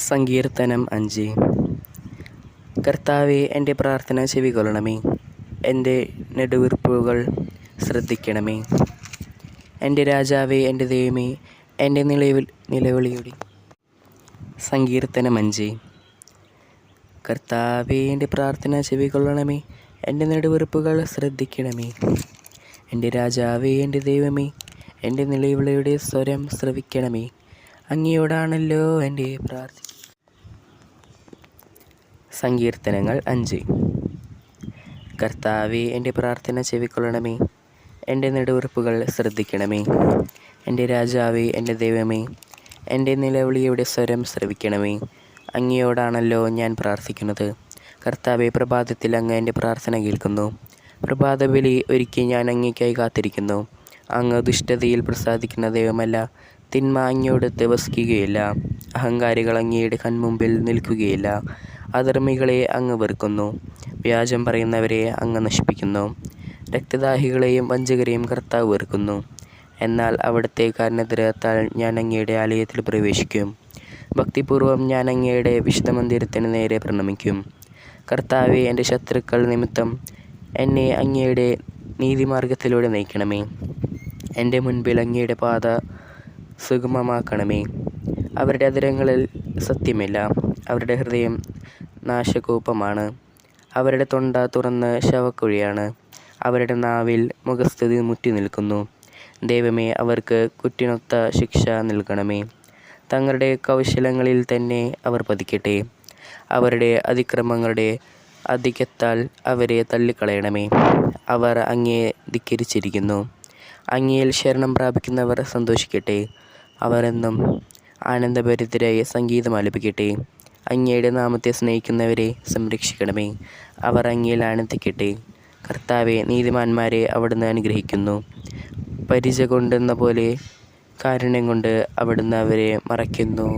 സങ്കീർത്തനം 5. കർത്താവേ, എൻ്റെ പ്രാർത്ഥന ചെവികൊള്ളണമേ. എൻ്റെ നെടുവീർപ്പുകൾ ശ്രദ്ധിക്കണമേ. എൻ്റെ രാജാവേ, എൻ്റെ ദൈവമേ, എൻ്റെ നിലവിളിയുടെ. സങ്കീർത്തനം 5. കർത്താവേ, എൻ്റെ പ്രാർത്ഥന ചെവികൊള്ളണമേ. എൻ്റെ നെടുവീർപ്പുകൾ ശ്രദ്ധിക്കണമേ. എൻ്റെ രാജാവേ, എൻ്റെ ദൈവമേ, എൻ്റെ നിലവിളിയുടെ സ്വരം ശ്രവിക്കണമേ. അങ്ങയോടാണല്ലോ എൻ്റെ പ്രാർത്ഥന. സങ്കീർത്തനങ്ങൾ 5. കർത്താവേ, എൻ്റെ പ്രാർത്ഥന ചെവിക്കൊള്ളണമേ. എൻ്റെ നെടുവീർപ്പുകൾ ശ്രദ്ധിക്കണമേ. എൻ്റെ രാജാവേ, എൻ്റെ ദൈവമേ, എൻ്റെ നിലവിളിയുടെ സ്വരം ശ്രവിക്കണമേ. അങ്ങയോടാണല്ലോ ഞാൻ പ്രാർത്ഥിക്കുന്നത്. കർത്താവേ, പ്രഭാതത്തിൽ അങ്ങ് എൻ്റെ പ്രാർത്ഥന കേൾക്കുന്നു. പ്രഭാതബലി ഒരുക്കി ഞാൻ അങ്ങേക്കായി കാത്തിരിക്കുന്നു. അങ്ങ് ദുഷ്ടതയിൽ പ്രസാദിക്കുന്ന ദൈവമല്ല. തിന്മ അങ്ങയോടത്ത് വസിക്കുകയില്ല. അഹങ്കാരികൾ അങ്ങയുടെ കൺമുമ്പിൽ നിൽക്കുകയില്ല. അധർമ്മികളെ അങ്ങ് വെറുക്കുന്നു. വ്യാജം പറയുന്നവരെ അങ്ങ് നശിപ്പിക്കുന്നു. രക്തദാഹികളെയും വഞ്ചകരെയും കർത്താവ് വെറുക്കുന്നു. എന്നാൽ അവിടുത്തെ കാരുണ്യത്താൽ ഞാൻ അങ്ങയുടെ ആലയത്തിൽ പ്രവേശിക്കും. ഭക്തിപൂർവ്വം ഞാൻ അങ്ങയുടെ വിശുദ്ധ മന്ദിരത്തിന് നേരെ പ്രണമിക്കും. കർത്താവെ, എൻ്റെ ശത്രുക്കൾ നിമിത്തം എന്നെ അങ്ങയുടെ നീതിമാർഗത്തിലൂടെ നയിക്കണമേ. എൻ്റെ മുൻപിൽ അങ്ങയുടെ പാത സുഗമമാക്കണമേ. അവരുടെ അധരങ്ങളിൽ സത്യമില്ല. അവരുടെ ഹൃദയം നാശകൂപമാണ്. അവരുടെ തൊണ്ട തുറന്ന് ശവക്കുഴിയാണ്. അവരുടെ നാവിൽ മുഖസ്തുതി മുറ്റി നിൽക്കുന്നു. ദൈവമേ, അവർക്ക് കുറ്റിനൊത്ത ശിക്ഷ നൽകണമേ. തങ്ങളുടെ കൗശലങ്ങളിൽ തന്നെ അവർ പതിക്കട്ടെ. അവരുടെ അതിക്രമങ്ങളുടെ അധികത്താൽ അവരെ തള്ളിക്കളയണമേ. അവർ അങ്ങയെ ധിക്കരിച്ചിരിക്കുന്നു. അങ്ങയിൽ ശരണം പ്രാപിക്കുന്നവർ സന്തോഷിക്കട്ടെ. അവർ എന്നും ആനന്ദഭരിതരായി സംഗീതം ആലപിക്കട്ടെ. അങ്ങയുടെ നാമത്തെ സ്നേഹിക്കുന്നവരെ സംരക്ഷിക്കണമേ. അവർ അങ്ങയിൽ ആനന്ദിക്കട്ടെ. കർത്താവെ, നീതിമാന്മാരെ അവിടുന്ന് അനുഗ്രഹിക്കുന്നു. പരിച കൊണ്ടെന്ന പോലെ കാരുണ്യം കൊണ്ട് അവിടുന്ന് അവരെ മറയ്ക്കുന്നു.